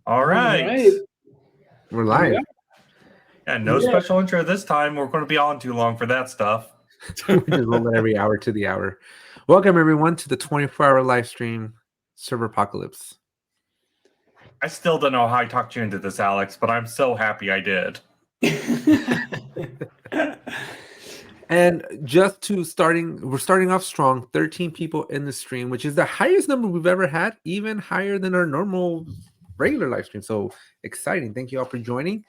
All right. right. We're live. And no special intro this time. We're going to be on too long for that stuff. We just roll it every hour to the hour. Welcome, everyone, to the 24-hour live stream Server Apocalypse. I still don't know how I talked you into this, Alex, but I'm so happy I did. And just to we're starting off strong. 13 people in the stream, which is the highest number we've ever had, even higher than our normal regular live stream. So exciting. Thank you all for joining.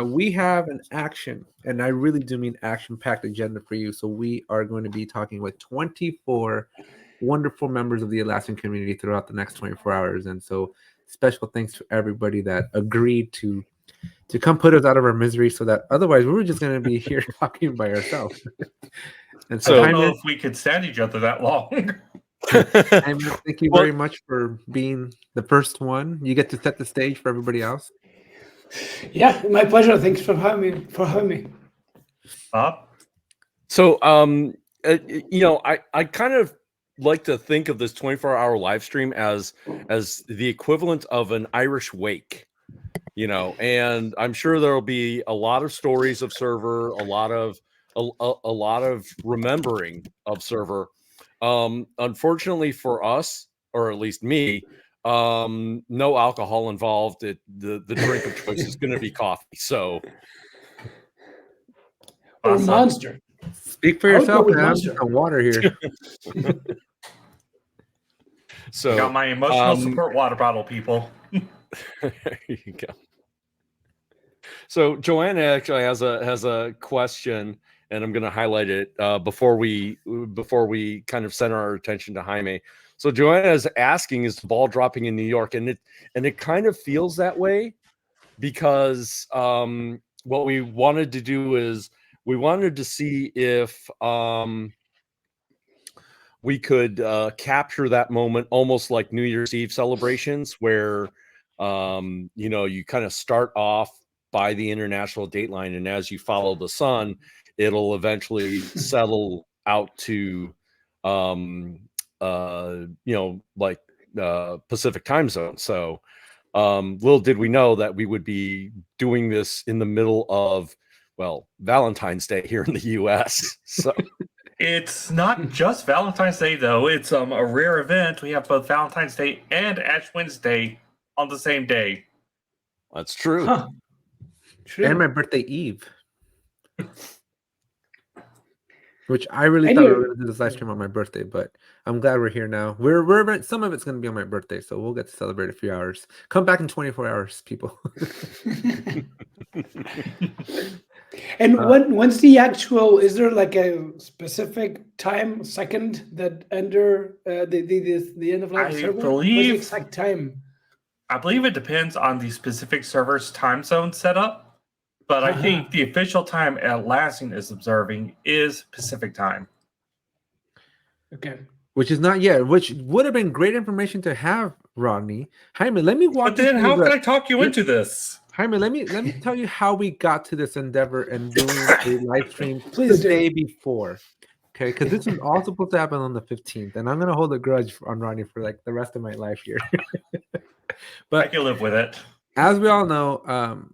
We have an action, and I really do mean action-packed agenda for you. So we are going to be talking with 24 wonderful members of the Atlassian community throughout the next 24 hours. And so special thanks to everybody that agreed to come put us out of our misery, so that otherwise we were just going to be here talking by ourselves. And so I don't know if we could stand each other that long. Jaime, thank you very much for being the first one. You get to set the stage for everybody else. Yeah, my pleasure. Thanks for having me. So, I kind of like to think of this 24-hour live stream as the equivalent of an Irish wake, and I'm sure there'll be a lot of stories of Server, a lot of remembering of Server. Unfortunately for us, or at least me, no alcohol involved. The drink of choice is going to be coffee. So, or Monster. Speak for yourself, man. I'm water here. So, I got my emotional support water bottle, people. There you go. So Joanna actually has a question, and I'm going to highlight it before we kind of center our attention to Jaime. So Joanna is asking, is the ball dropping in New York? And it kind of feels that way, because what we wanted to do is we wanted to see if we could capture that moment almost like New Year's Eve celebrations, where you kind of start off by the international dateline, and as you follow the sun, it'll eventually settle out to Pacific time zone. So little did we know that we would be doing this in the middle of, Valentine's Day here in the US. So it's not just Valentine's Day, though. It's a rare event. We have both Valentine's Day and Ash Wednesday on the same day. That's true. Huh. True. And my birthday eve. Which I really thought we were going to do this live stream on my birthday, but I'm glad we're here now. We're some of it's going to be on my birthday, so we'll get to celebrate a few hours. Come back in 24 hours, people. And when's the actual? Is there like a specific time second that under the end of life server? What's the exact time? I believe it depends on the specific server's time zone setup. But I think the official time Atlassian is observing is Pacific time. Okay. Which is not yet, which would have been great information to have, Rodney. Jaime, let me walk you through. But then how can I talk you into this? Jaime, let me tell you how we got to this endeavor and doing a live stream the day before. Okay, because this is all supposed to happen on the 15th, and I'm going to hold a grudge on Rodney for like the rest of my life here. But I can live with it. As we all know,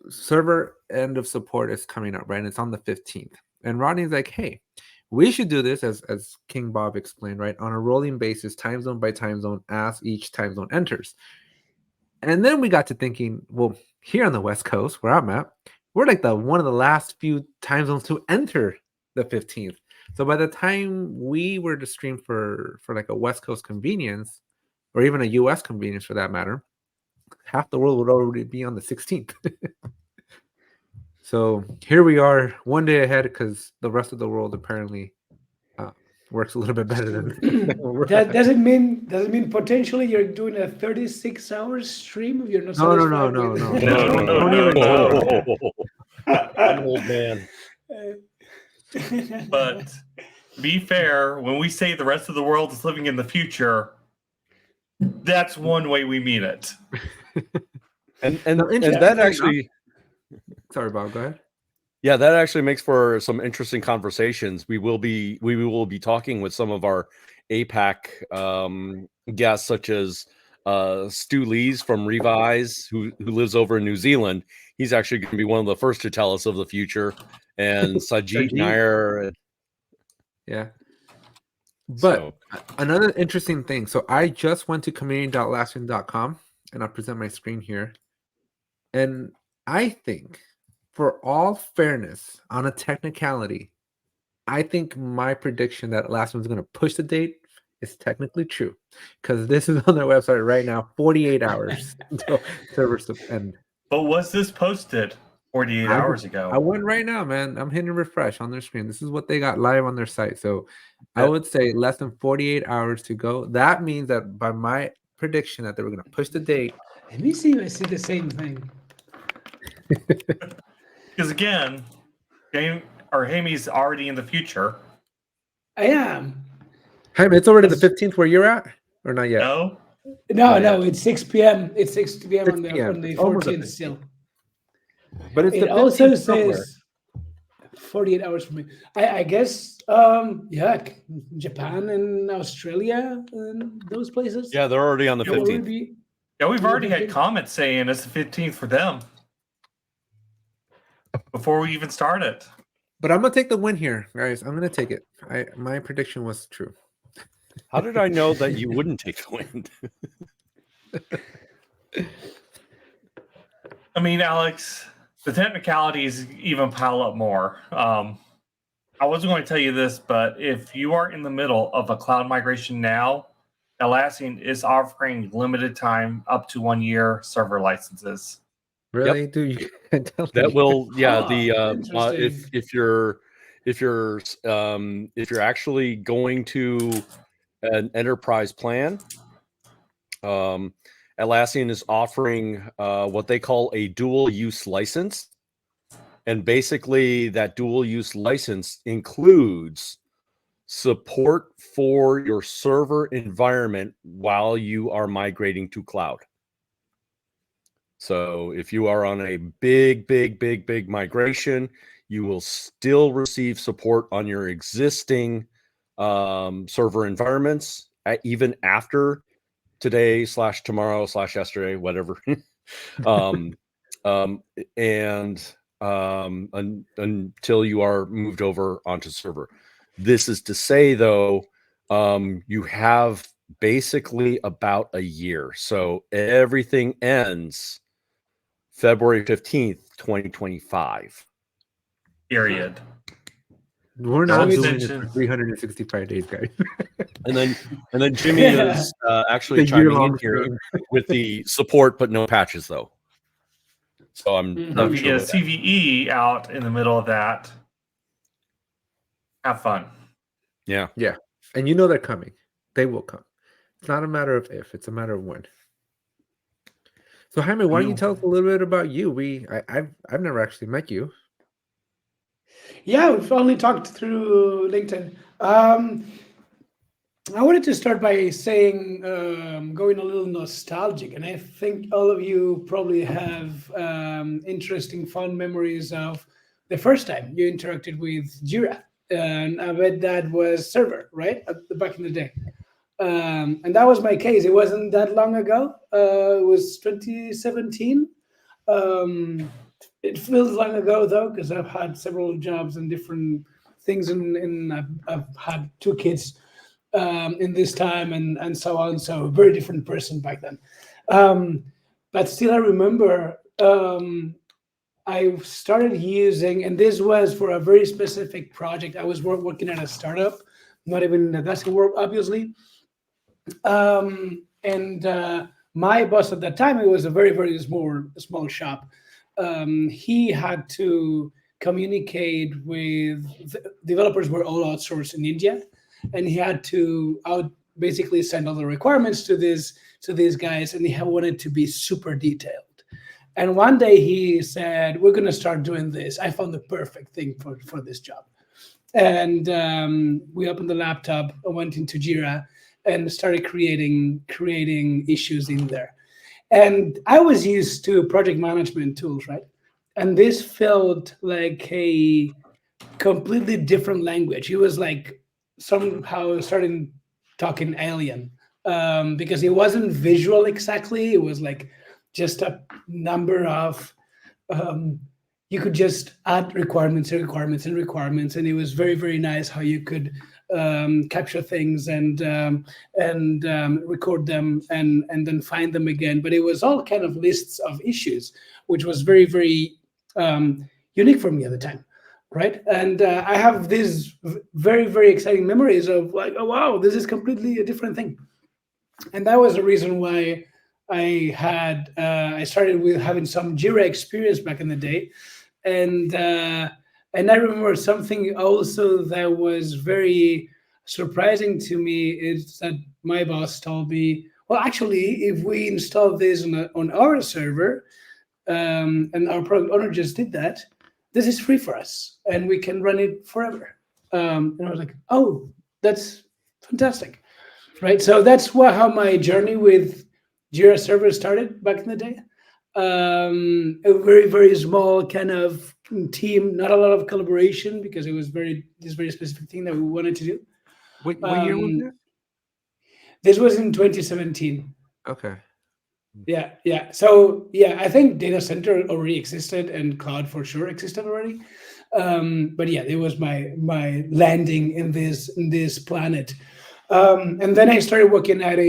server end of support is coming up, right? And it's on the 15th. And Rodney's like, hey, we should do this, as King Bob explained, right? On a rolling basis, time zone by time zone, as each time zone enters. And then we got to thinking, well, here on the West Coast, where I'm at, we're like one of the last few time zones to enter the 15th. So by the time we were to stream for like a West Coast convenience, or even a US convenience for that matter, half the world would already be on the 16th. So here we are, one day ahead, because the rest of the world apparently works a little bit better than that. Doesn't mean potentially you're doing a 36-hour stream if you're not No. I'm old man. But to be fair, when we say the rest of the world is living in the future, that's one way we mean it. and that actually... Sorry, Bob, go ahead. Yeah, that actually makes for some interesting conversations. We will be talking with some of our APAC guests, such as Stu Lees from Revise, who lives over in New Zealand. He's actually going to be one of the first to tell us of the future. And Sajid Nair. Yeah. But another interesting thing. So I just went to community.atlassian.com, and I'll present my screen here. And I think, for all fairness, on a technicality, I think my prediction that Atlassian's going to push the date is technically true, because this is on their website right now, 48 hours until servers end. But was this posted 48 hours ago? I went right now, man. I'm hitting refresh on their screen. This is what they got live on their site. So I would say less than 48 hours to go. That means that by my prediction that they were going to push the date. Let me see if I see the same thing. Because again, Jaime's already in the future. I am. Jaime, it's already the 15th where you're at, or not yet? No, it's 6 p.m. It's 6 p.m. on the 14th still. But it also says 48 hours for me. I guess, Japan and Australia and those places. Yeah, they're already on the 15th. Yeah, we've already had comments saying it's the 15th for them before we even started. But I'm going to take the win here, guys. I'm going to take it. My prediction was true. How did I know that you wouldn't take the win? I mean, Alex, the technicalities even pile up more. I wasn't going to tell you this, but if you are in the middle of a cloud migration now, Atlassian is offering limited time up to 1 year server licenses. Really? Yep. Do you? That will, if you're actually going to an enterprise plan, Atlassian is offering what they call a dual use license. And basically that dual use license includes support for your server environment while you are migrating to cloud. So if you are on a big migration, you will still receive support on your existing server environments, even after today / tomorrow / yesterday, whatever. Until you are moved over onto server. This is to say, though, you have basically about a year. So everything ends February 15th, 2025. Period. We're not doing it for 365 days, guys. And then Jimmy is actually chiming in here with the support, but no patches, though. So I'm not if you get a CVE out in the middle of that, have fun. Yeah. And you know they're coming. They will come. It's not a matter of if, it's a matter of when. So Jaime, why don't you tell us a little bit about you? I've never actually met you. Yeah, we've only talked through LinkedIn. I wanted to start by saying, going a little nostalgic, and I think all of you probably have interesting, fond memories of the first time you interacted with Jira, and I bet that was server, right, back in the day. And that was my case. It wasn't that long ago. It was 2017. It feels long ago though, because I've had several jobs and different things, and I've had 2 kids in this time, and so on. So a very different person back then. But still, I remember I started using, and this was for a very specific project. I was working at a startup, not even in the Atlassian world, obviously. My boss at that time, it was a very, very small shop. He had to communicate with developers were all outsourced in India, and he had to basically send all the requirements to these guys, and he wanted to be super detailed. And one day he said, "We're going to start doing this. I found the perfect thing for this job." And we opened the laptop, I went into Jira, and started creating issues in there. And I was used to project management tools, right? And this felt like a completely different language. It was like somehow starting talking alien because it wasn't visual exactly. It was like just a number of you could just add requirements and requirements and requirements, and it was very, very nice how you could capture things and record them and then find them again. But it was all kind of lists of issues, which was very, very unique for me at the time, right? And I have these very, very exciting memories of like, oh wow, this is completely a different thing. And that was the reason why I started with having some Jira experience back in the day, and I remember something also that was very surprising to me is that my boss told me, well, actually, if we install this on our server, and our product owner just did that, this is free for us, and we can run it forever. And I was like, oh, that's fantastic, right? So that's how my journey with Jira Server started back in the day. A very, very small kind of team, not a lot of collaboration because it was this very specific thing that we wanted to do. What year was this? This was in 2017. Okay. Yeah. So yeah, I think data center already existed and cloud for sure existed already. But yeah, it was my landing in this planet. And then I started working at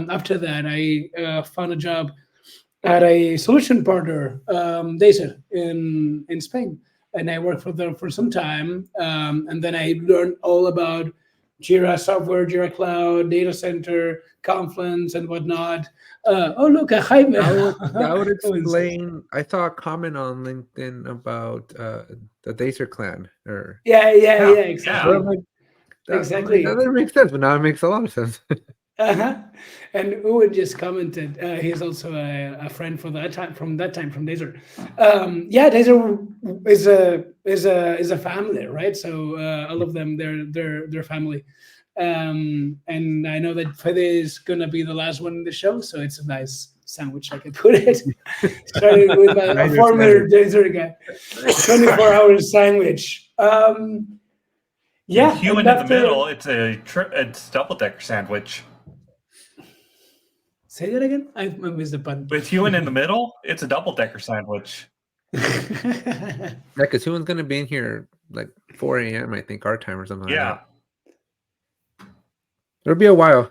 after that, I found a job at a solution partner, Dacer in Spain. And I worked for them for some time. And then I learned all about Jira software, Jira Cloud, data center, Confluence, and whatnot. Oh, look, Jaime. That would explain. I saw a comment on LinkedIn about the Dacer clan. Yeah, exactly. Like, exactly. That doesn't make sense, but now it makes a lot of sense. And Owen just commented. He's also a friend from that time from Dacer. Yeah, Dacer is a family, right? So all of them, they're family. And I know that Fede is gonna be the last one in the show, so it's a nice sandwich I can put it. Starting with my former Dacer guy, 24-hour sandwich. Yeah, human in the middle. It's double-decker sandwich. Say that again. I missed the pun. With human in the middle, it's a double-decker sandwich. Yeah, because Human's gonna be in here like 4 a.m. I think our time or something. Yeah. Like that. It'll be a while.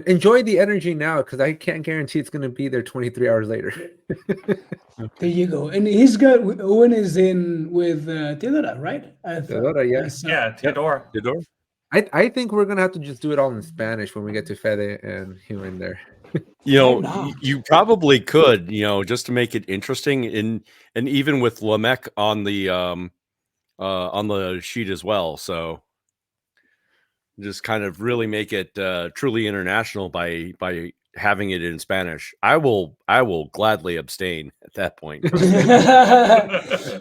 Enjoy the energy now because I can't guarantee it's gonna be there 23 hours later. There you go. And he's got Owen is in with Theodora, right? Theodora, yeah. Yeah, Theodora. Theodora? I think we're gonna have to just do it all in Spanish when we get to Fede and Human there. You probably could, just to make it interesting, and even with Lamech on the sheet as well. So just kind of really make it truly international by having it in Spanish. I will gladly abstain at that point.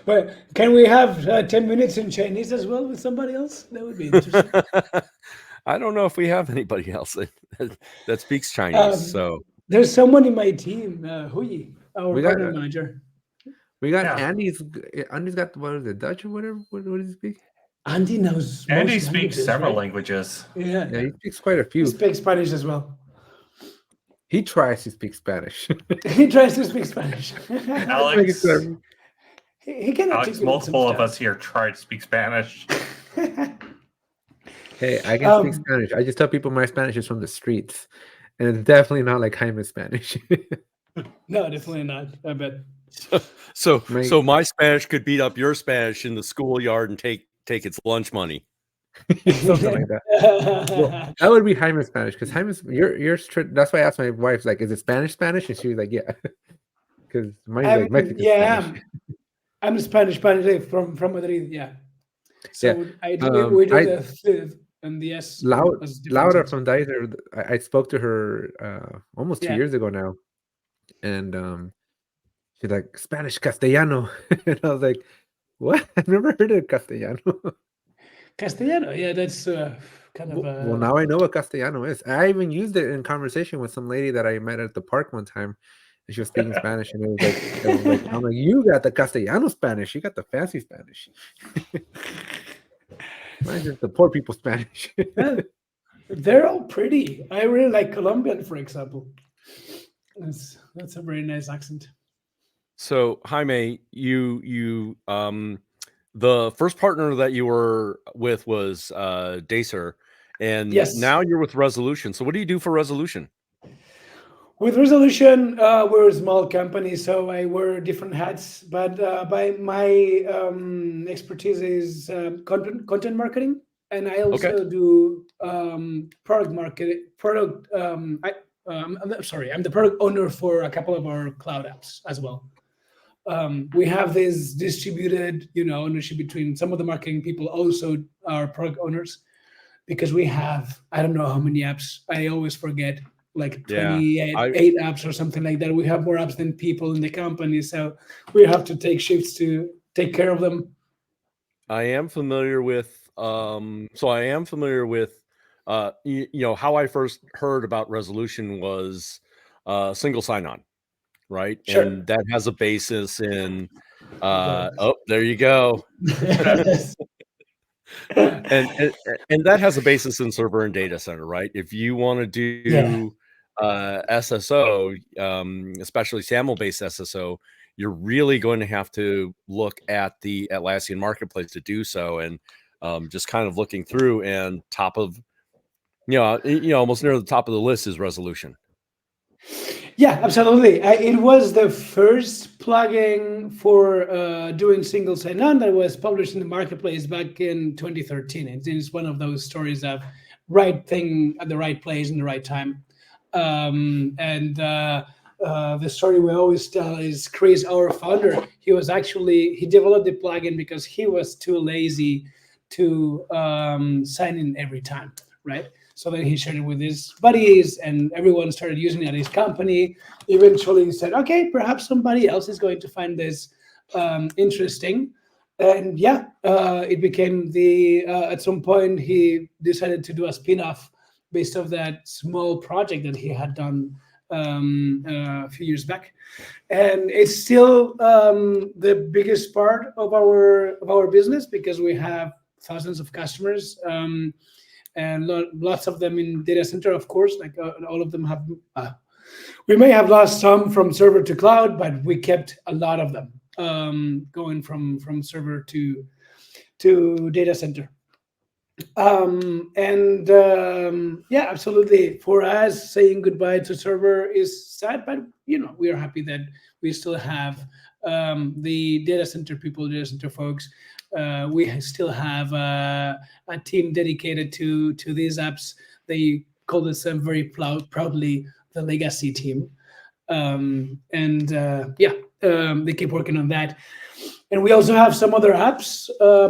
But can we have 10 minutes in Chinese as well with somebody else? That would be interesting. I don't know if we have anybody else that speaks Chinese. So there's someone in my team, Huyi, our We got partner it. manager. We got Yeah. Andy's got what is it, Dutch or whatever? What does he speak? Andy knows. Andy most speaks languages, several right? languages. Yeah. Yeah, he speaks quite a He few. speaks Spanish as well. He tries to speak Spanish. He tries to speak Spanish. Alex, he can Alex, articulate some multiple of stuff. us here try to speak Spanish. Hey, I can speak Spanish. I just tell people my Spanish is from the streets, and it's definitely not like Jaime's Spanish. No, definitely not. I bet. So my Spanish could beat up your Spanish in the schoolyard and take its lunch money. Something like that. Well, that would be Jaime's Spanish because Jaime's that's why I asked my wife, like, is it Spanish? And she was like, yeah, because mine's like Mexican Spanish. I'm Spanish from Madrid. Yeah. So Yeah. we do the th and the s. Laura from Dicer, I spoke to her almost 2 years ago now, and she's like, Spanish Castellano, and I was like, what? I've never heard of Castellano. Castellano, yeah, that's kind of. Well, now I know what Castellano is. I even used it in conversation with some lady that I met at the park one time, and she was speaking Spanish, and it was like, I'm like, you got the Castellano Spanish, you got the fancy Spanish. Mine's just the poor people Spanish. They're all pretty. I really like Colombian, for example. That's a very nice accent. So Jaime, the first partner that you were with was Dacer, and Yes. now you're with Resolution. So what do you do for Resolution? With Resolution, we're a small company, so I wear different hats. But by my expertise is content marketing, and I also do product marketing. I'm sorry, I'm the product owner for a couple of our cloud apps as well. We have this distributed, ownership between some of the marketing people also are product owners, because we have, I don't know how many apps. I always forget, like Yeah, 28 apps or something like that. We have more apps than people in the company, so we have to take shifts to take care of them. I am familiar with how I first heard about Resolution was single sign-on, right? Sure. And that has a basis in oh, there you go. and that has a basis in server and data center, right? If you want to do SSO, especially SAML-based SSO, you're really going to have to look at the Atlassian marketplace to do so. And just kind of looking through, and top of, almost near the top of the list is Resolution. Yeah, absolutely. It was the first plugin for doing single sign-on that was published in the marketplace back in 2013. It's one of those stories of right thing at the right place in the right time. The story we always tell is Chris, our founder. He developed the plugin because he was too lazy to sign in every time, right? So then he shared it with his buddies, and everyone started using it at his company. Eventually, he said, "Okay, perhaps somebody else is going to find this interesting." And it became at some point, he decided to do a spin-off based off that small project that he had done a few years back. And it's still the biggest part of our business, because we have thousands of customers. And lots of them in data center, of course. Like all of them have. We may have lost some from server to cloud, but we kept a lot of them going from server to data center. Absolutely. For us, saying goodbye to server is sad, but we are happy that we still have the data center people, data center folks. We still have a team dedicated to these apps. They call themselves very proudly the legacy team. They keep working on that. And we also have some other apps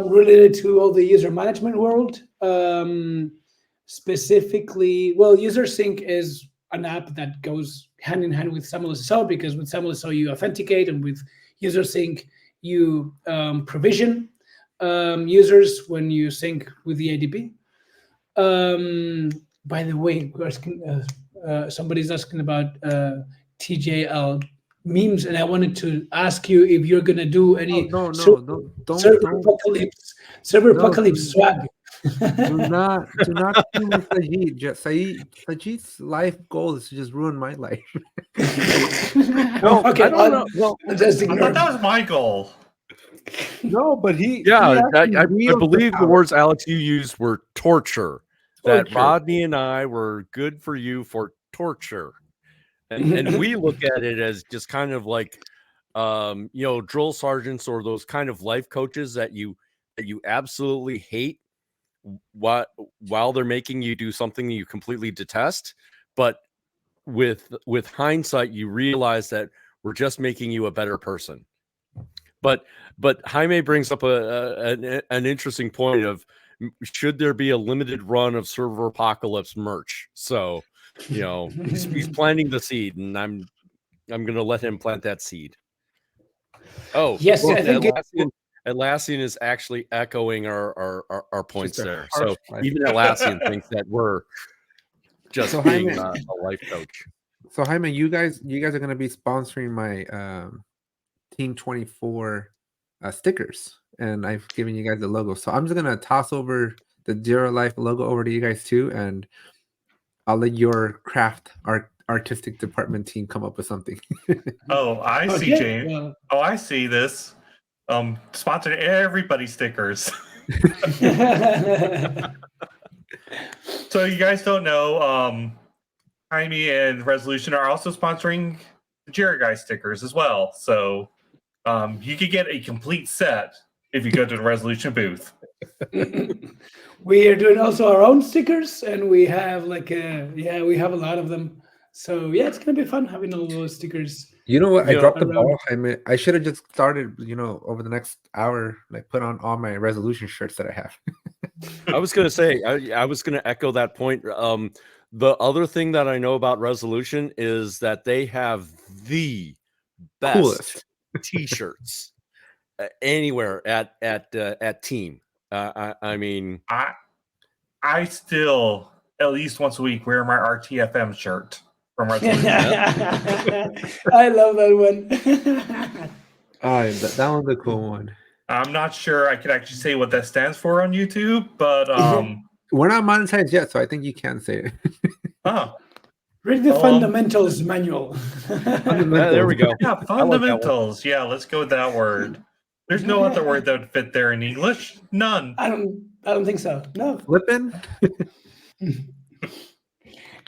related to all the user management world. Specifically, UserSync is an app that goes hand in hand with SAML SSO, because with SAML SSO you authenticate, and with UserSync you provision users when you sync with the ADB. By the way, we're asking, somebody's asking about TJL memes, and I wanted to ask you if you're gonna do any server apocalypse swag. Do not do with Sajid. Sajid's life goal is to just ruin my life. No, okay, I don't know. Well, I thought that was my goal. No, but I believe the words, Alex, you used were torture. That Rodney and I were good for you for torture. And we look at it as just kind of like, drill sergeants, or those kind of life coaches that you absolutely hate while they're making you do something you completely detest. But with hindsight, you realize that we're just making you a better person. But Jaime brings up an interesting point of, should there be a limited run of server apocalypse merch? So, he's planting the seed, and I'm going to let him plant that seed. Oh, yes, look, I think Atlassian is actually echoing our points there. So even Atlassian thinks that we're just being a life coach. So Jaime, you guys are going to be sponsoring my Team 24 stickers, and I've given you guys the logo. So I'm just going to toss over the Jira Life logo over to you guys too, and I'll let your artistic department team come up with something. Oh, I see, Okay, James. well. Oh, I see this. Sponsored everybody stickers. So you guys don't know, Jaime and Resolution are also sponsoring the Jira Guy stickers as well. So you could get a complete set if you go to the Resolution booth. We are doing also our own stickers, and we have we have a lot of them. So yeah, it's gonna be fun having all those stickers. You know what? I You know, dropped the around. ball. I should have just started, over the next hour, like put on all my Resolution shirts that I have. I was going to say, I was going to echo that point. The other thing that I know about Resolution is that they have the best Coolest. T-shirts anywhere at Team. I mean, I still at least once a week wear my RTFM shirt from Resolution. I love that one. That one's a cool one. I'm not sure I could actually say what that stands for on YouTube, but We're not monetized yet, so I think you can say it. Read the fundamentals manual. there we go. Yeah, I like that fundamentals. Yeah, let's go with that word. There's no other word that would fit there in English. None. I don't think so. No. Flipping?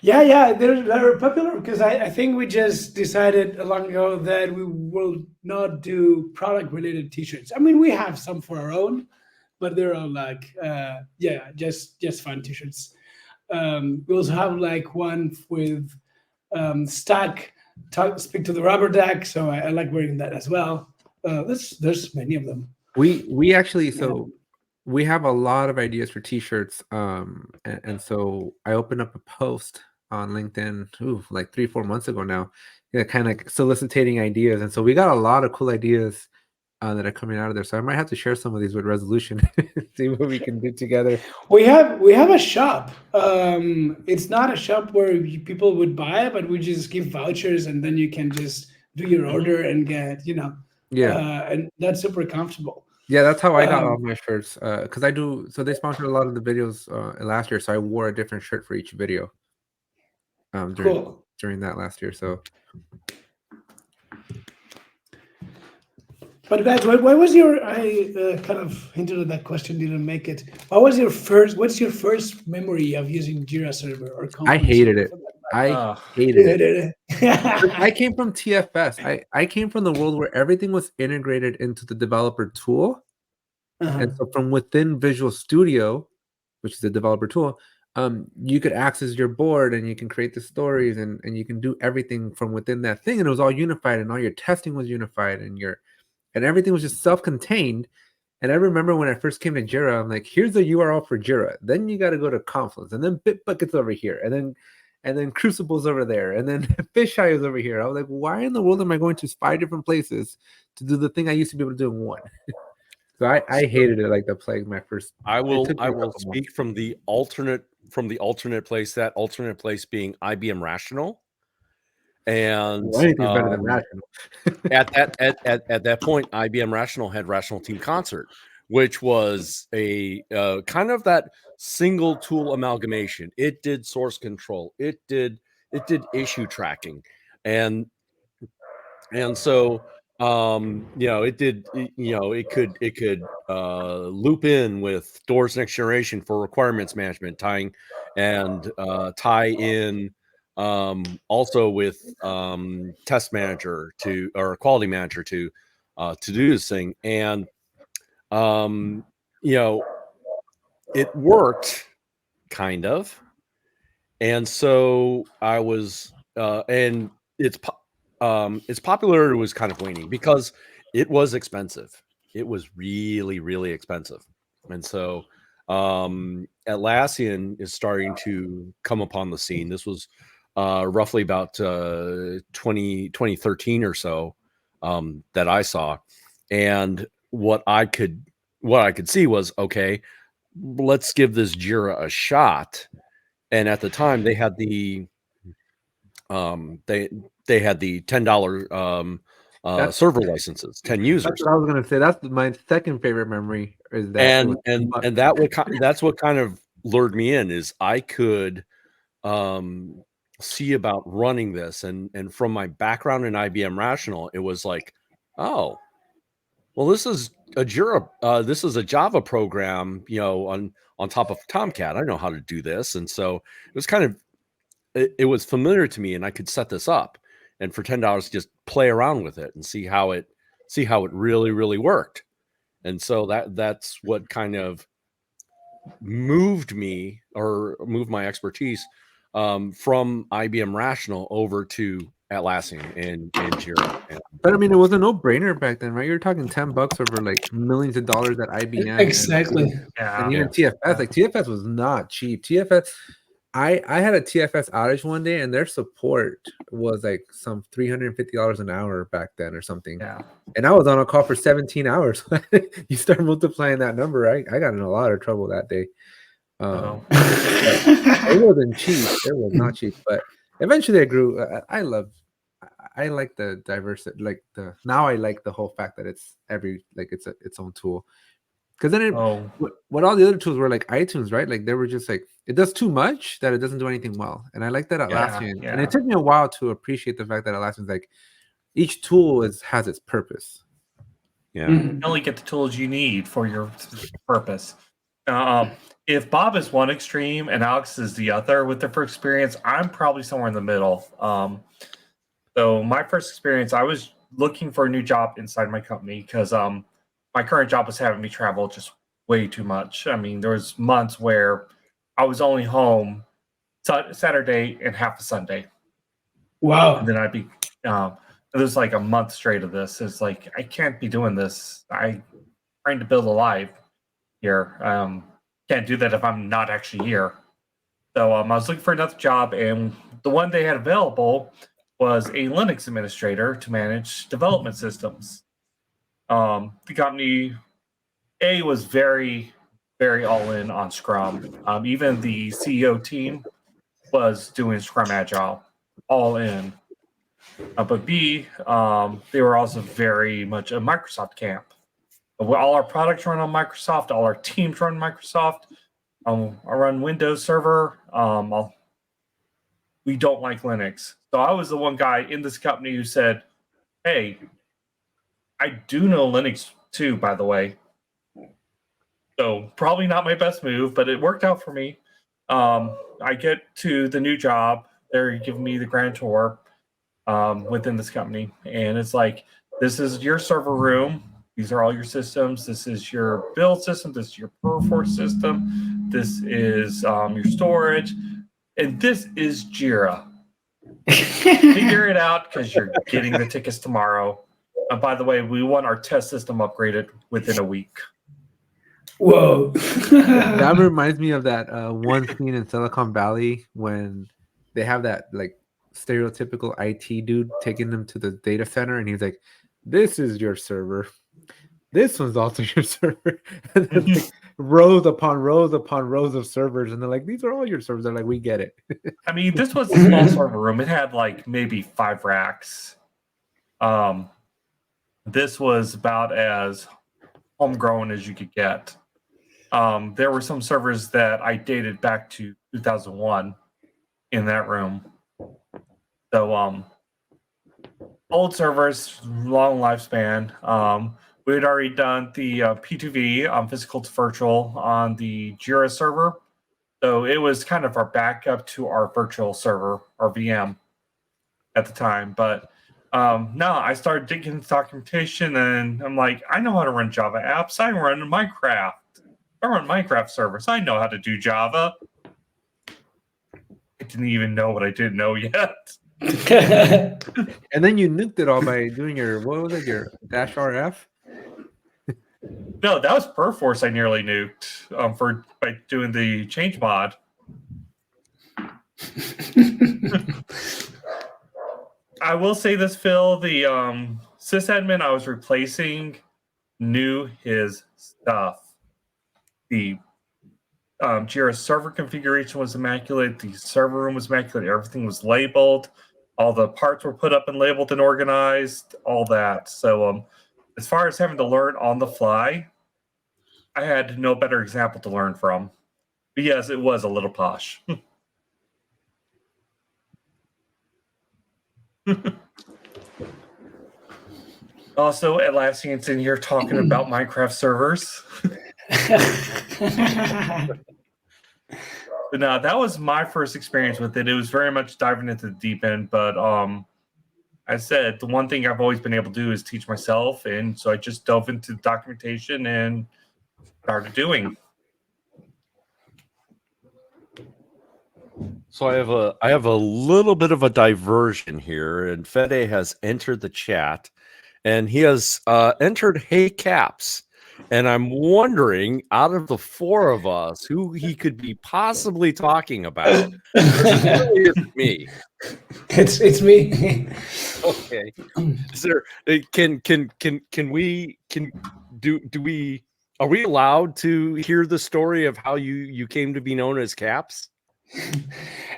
Yeah, they're popular because I think we just decided a long ago that we will not do product related T-shirts. I mean, we have some for our own, but they're all like, just fun T-shirts. We also have like one with Stack speak to the rubber duck, so I like wearing that as well. There's many of them. We actually we have a lot of ideas for T-shirts, and so I opened up a post on LinkedIn, like 3-4 months ago now, kind of soliciting ideas, and so we got a lot of cool ideas that are coming out of there. So I might have to share some of these with Resolution, see what we can do together. We have a shop. It's not a shop where people would buy, but we just give vouchers, and then you can just do your order and get, and that's super comfortable. Yeah, that's how I got all my shirts, because I do. So they sponsored a lot of the videos last year, so I wore a different shirt for each video. During that last year, so. But guys, why was your? I kind of hinted at that question, didn't make it. What's your first memory of using Jira Server or? I hated it. I hated it. I came from TFS. I came from the world where everything was integrated into the developer tool, and so from within Visual Studio, which is the developer tool, you could access your board and you can create the stories and you can do everything from within that thing, and it was all unified, and all your testing was unified, and everything was just self-contained. And I remember when I first came to Jira, I'm like, here's the URL for Jira. Then you got to go to Confluence, and then Bitbucket's over here, and then Crucible's over there, and then Fisheye is over here. I was like, why in the world am I going to 5 different places to do the thing I used to be able to do in one? So I hated it like the plague. My first. I will speak from the alternate place. That alternate place being IBM Rational. And anything's better than Rational. at that point, IBM Rational had Rational Team Concert, which was a kind of that single tool amalgamation. It did source control. It did issue tracking, and so it did. It could loop in with Doors Next Generation for requirements management, tie in. Also with test manager or quality manager to do this thing, and it worked kind of, and so I was and its popularity was kind of waning because it was expensive. It was really, really expensive, and so Atlassian is starting to come upon the scene. This was roughly about 2013 or so that I saw, and what I could see was, okay, let's give this Jira a shot. And at the time, they had the they had the $10 server licenses, 10 users. That's what I was gonna say. That's my second favorite memory. Is that it was And that's what kind of lured me in, is I could see about running this, and from my background in IBM Rational, it was like, oh, well, this is a Jira, this is a Java program, on top of Tomcat. I know how to do this, and so it was kind of it was familiar to me, and I could set this up, and for $10 just play around with it and see how it really really worked. And so that's what kind of moved me, or moved my expertise from IBM Rational over to Atlassian and Jira. But I mean, it was a no-brainer back then, right? You're talking $10 over like millions of dollars at IBM. Exactly. And even TFS, like TFS was not cheap. TFS, I had a TFS outage one day, and their support was like some $350 an hour back then or something. Yeah. And I was on a call for 17 hours. You start multiplying that number, right? I got in a lot of trouble that day. It wasn't cheap. It was not cheap. But eventually I grew. I like the diversity. Now I like the whole fact that it's its own tool. Because then what all the other tools were like iTunes, right? Like they were just like, it does too much that it doesn't do anything well. And I like that Atlassian. Yeah. And it took me a while to appreciate the fact that Atlassian's like, each tool has its purpose. Yeah. You only get the tools you need for your purpose. If Bob is one extreme and Alex is the other with their first experience, I'm probably somewhere in the middle. So my first experience, I was looking for a new job inside my company because my current job was having me travel just way too much. I mean, there was months where I was only home Saturday and half a Sunday. Wow. And then I'd be, it was like a month straight of this. It's like, I can't be doing this. I'm trying to build a life here. Can't do that if I'm not actually here. So I was looking for another job, and the one they had available was a Linux administrator to manage development systems. The company was very, very all in on Scrum. Even the CEO team was doing Scrum Agile, all in. But B, they were also very much a Microsoft camp. All our products run on Microsoft. All our teams run Microsoft. I run Windows Server. We don't like Linux. So I was the one guy in this company who said, hey, I do know Linux too, by the way. So probably not my best move, but it worked out for me. I get to the new job. They're giving me the grand tour within this company. And it's like, this is your server room. These are all your systems. This is your build system. This is your Perforce system. This is your storage. And this is Jira. Figure it out because you're getting the tickets tomorrow. And by the way, we want our test system upgraded within a week. Whoa. That reminds me of that one scene in Silicon Valley when they have that like stereotypical IT dude taking them to the data center, and he's like, this is your server. This one's also your server. And then, like, rows upon rows upon rows of servers. And they're like, these are all your servers. They're like, we get it. I mean, this was a small server room. It had like maybe 5 racks. This was about as homegrown as you could get. There were some servers that I dated back to 2001 in that room. So old servers, long lifespan. We had already done the P2V, physical to virtual, on the Jira server. So it was kind of our backup to our virtual server, our VM at the time. But no, I started digging into documentation, and I'm like, I know how to run Java apps. I run Minecraft. I run Minecraft servers. I know how to do Java. I didn't even know what I didn't know yet. And then you nuked it all by doing your, what was it, your -RF? No, that was Perforce I nearly nuked by doing the change mod. I will say this, Phil, the sysadmin I was replacing knew his stuff. The Jira server configuration was immaculate. The server room was immaculate. Everything was labeled. all the parts were put up and labeled and organized, all that. So as far as having to learn on the fly, I had no better example to learn from. But yes, it was a little posh. Also, Atlassian's in here talking about Minecraft servers. But no, that was my first experience with it. It was very much diving into the deep end. But I said the one thing I've always been able to do is teach myself, and so I just dove into documentation and started doing. So I have a little bit of a diversion here, and Fede has entered the chat, and he has entered Hey Caps, and I'm wondering, out of the four of us, who he could be possibly talking about. This really isn't me. It's me. Okay. Is there are we allowed to hear the story of how you came to be known as Caps?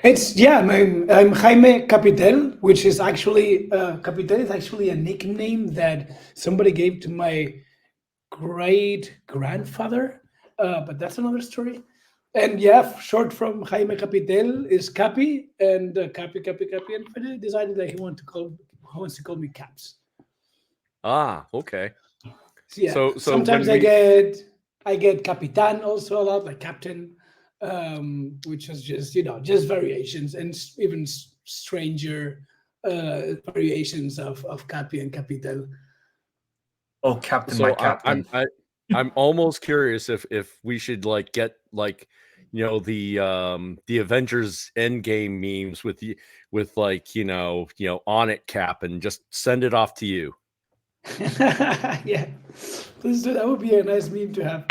I'm Jaime Capitel, which is actually Capitel is actually a nickname that somebody gave to my great grandfather, but that's another story. And yeah, short from Jaime Capitel is Capi, and Capi, and Fede decided that he wants to call me Caps. Ah, okay. So, yeah, So sometimes I get Capitan also a lot, like Captain, which is just variations and even stranger variations of Capi and Capital. Oh, Captain, So my captain. I'm almost curious if we should get the Avengers Endgame memes with on it Cap and just send it off to you. Yeah, please do. That would be a nice meme to have.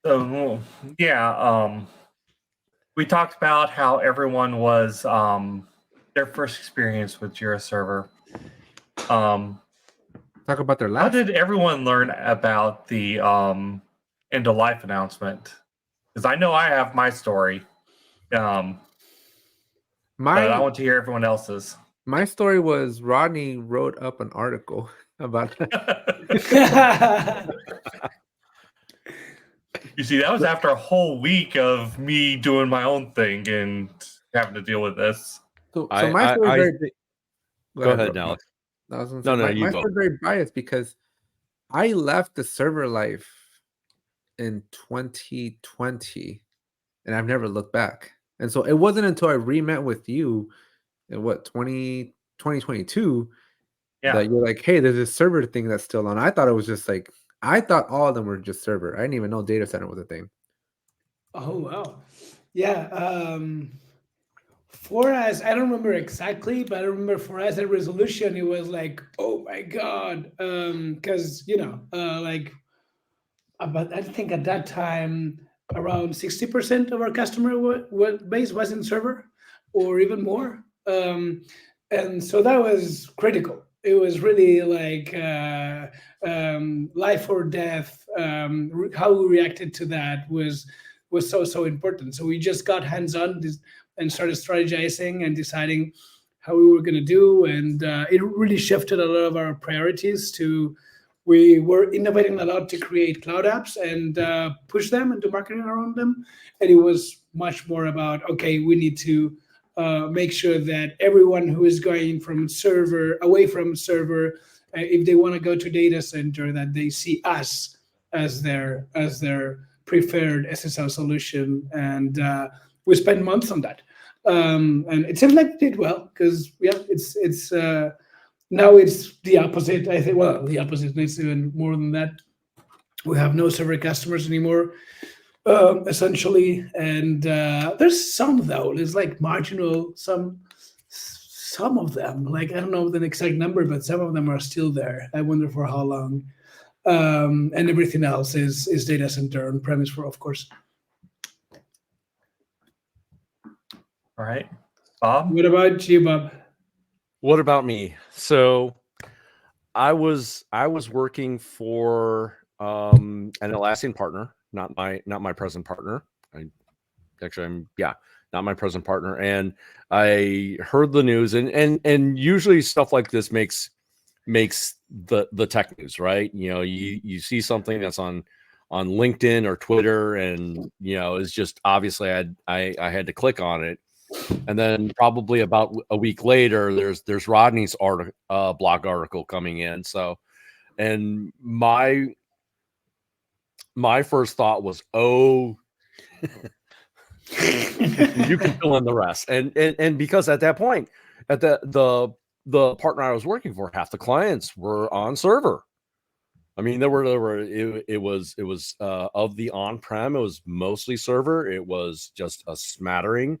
So yeah, we talked about how everyone was their first experience with Jira Server. Talk about their How last. did everyone learn about the end of life announcement? Because I know I have my story. But I want to hear everyone else's. My story was Rodney wrote up an article about that. You see, that was after a whole week of me doing my own thing and having to deal with this. So my story is very. Go ahead, Alex. My story is very biased because I left the server life in 2020, and I've never looked back. And so it wasn't until I re-met with you in 2022 that you're like, hey, there's this server thing that's still on. I thought it was just I thought all of them were just server. I didn't even know data center was a thing. Oh wow, yeah. For us, I don't remember exactly, but I remember for us at resolution, it was like, oh my god, because but I think at that time around 60% of our customer base was in server, or even more, and so that was critical. It was really like life or death. How we reacted to that was so important. So we just got hands on and started strategizing and deciding how we were going to do, and it really shifted a lot of our priorities to. We were innovating a lot to create cloud apps and push them and do marketing around them. And it was much more about, okay, we need to make sure that everyone who is going from server, away from server, if they want to go to data center, that they see us as their preferred SSL solution. And we spent months on that. And it seems like it did well because, yeah, it's now it's the opposite. I think, well, the opposite is even more than that. We have no server customers anymore, essentially. And there's some, though. It's like marginal, some of them. Like, I don't know the exact number, but some of them are still there. I wonder for how long. And everything else is data center on premise, for, of course. All right. Bob? What about you, Bob? What about me? So I was working for an Atlassian partner, not my present partner. I'm not my present partner. And I heard the news, and usually stuff like this makes the tech news, right? You see something that's on LinkedIn or Twitter, and it's just obviously I had to click on it. And then probably about a week later, there's Rodney's blog article coming in. So, and my first thought was, oh, you can fill in the rest. And because at that point, at the partner I was working for, half the clients were on server. I mean, it was of the on-prem, it was mostly server. It was just a smattering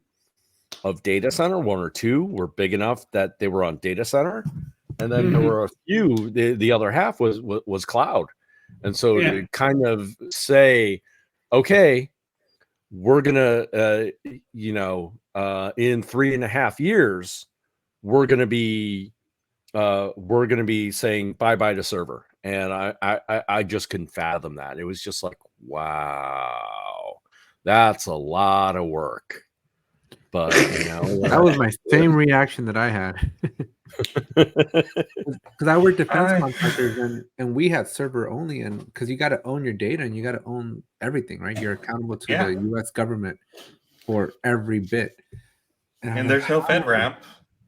of data center. One or two were big enough that they were on data center, and then there were a few. The other half was cloud. And so to kind of say, okay, we're gonna in 3.5 years, we're gonna be saying bye-bye to server. And I just couldn't fathom that. It was just like, wow, that's a lot of work. But that was my same reaction that I had. Because I worked defense contractors, and we had server only, and because you got to own your data and you got to own everything, right? You're accountable to the U.S. government for every bit. And there's no FedRAMP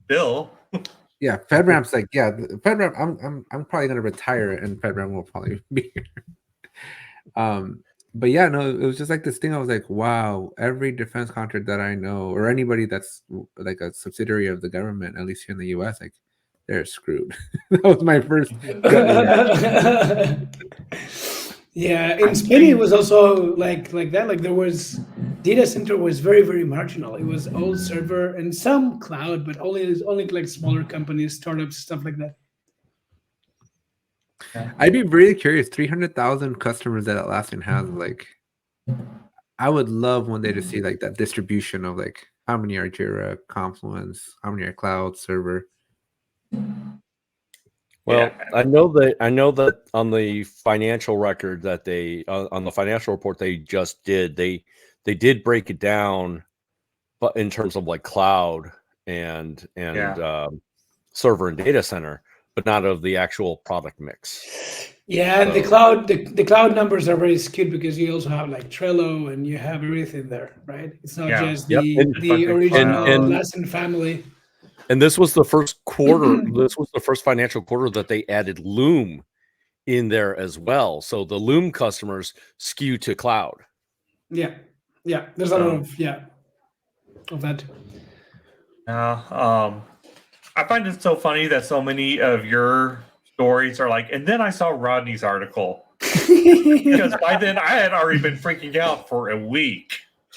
bill. Yeah, FedRAMP's like, FedRAMP. I'm probably gonna retire, and FedRAMP will probably be here. But yeah, no, it was just like this thing. I was like, wow, every defense contractor that I know, or anybody that's like a subsidiary of the government, at least here in the U.S., like they're screwed. That was my first. Yeah, in Spain it was also like that. Like there was data center was very, very marginal. It was all server and some cloud, but only like smaller companies, startups, stuff like that. I'd be really curious. 300,000 customers that Atlassian has. Like, I would love one day to see like that distribution of like how many are Jira, Confluence, how many are cloud, server. Well, I know that on the financial record that they on the financial report they just did, they did break it down, but in terms of like cloud and server and data center, but not of the actual product mix. Yeah, and the cloud numbers are very skewed because you also have like Trello and you have everything there, right? It's not just the original Atlassian family. And this was the first quarter. This was the first financial quarter that they added Loom in there as well. So the Loom customers skew to cloud. Yeah. There's a lot of that. I find it so funny that so many of your stories are like, and then I saw Rodney's article. Because by then I had already been freaking out for a week.